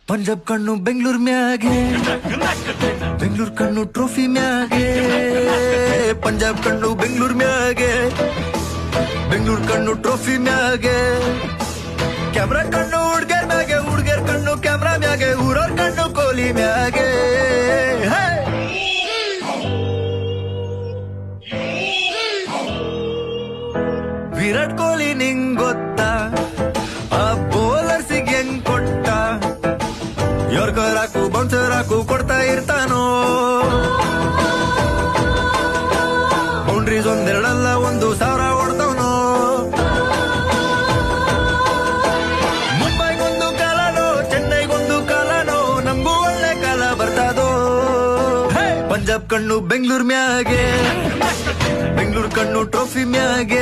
ಪಂಜಾಬ್ ಕಣ್ಣು ಬೆಂಗಳೂರು ಮ್ಯಾಗೆ, ಬೆಂಗಳೂರು ಕಣ್ಣು ಟ್ರೋಫಿ ಮ್ಯಾಗೆ. ಪಂಜಾಬ್ ಕಣ್ಣು ಬೆಂಗಳೂರು ಮ್ಯಾಗೆ, ಬೆಂಗಳೂರು ಕಣ್ಣು ಟ್ರೋಫಿ ಮ್ಯಾಗೆ. ಕ್ಯಾಮ್ರಾ ಕಣ್ಣು ಹುಡ್ಗೇರ್ ಮ್ಯಾಗೆ, ಹುಡ್ಗೇರ್ ಕಣ್ಣು ಕ್ಯಾಮ್ರಾ ಮ್ಯಾಗೆ. ಊರವ್ರ ಕಣ್ಣು ಕೋಹ್ಲಿ ಮ್ಯಾಗೆ. ವಿರಾಟ್ ಕೊಹ್ಲಿ ನಿಂಗ್ ಗೊತ್ತಾ, ಆ ಬೌಲರ್ಸಿಗೆ ಹೆಂಗ್ ಕೊಟ್ಟ. ಯೋರ್ಕರ್ ಹಾಕು ಬೌನ್ಸರ್ ಹಾಕು ಕೊಡ್ತಾ ಇರ್ತಾನೋ. ಬೌಂಡ್ರೀಸ್ ಒಂದೆರಡಲ್ಲ 1,000 ಹೊಡ್ತವನೋ. ಮುಂಬೈಗೊಂದು ಕಾಲನೋ, ಚೆನ್ನೈಗೊಂದು ಕಾಲನೋ, ನಮಗೂ ಒಳ್ಳೆ ಕಾಲ ಬರ್ತದೋ. ಪಂಜಾಬ್ ಕಣ್ಣು ಬೆಂಗಳೂರು ಮ್ಯಾಗೆ, ಬೆಂಗಳೂರು ಕಣ್ಣು ಟ್ರೋಫಿ ಮ್ಯಾಗೆ.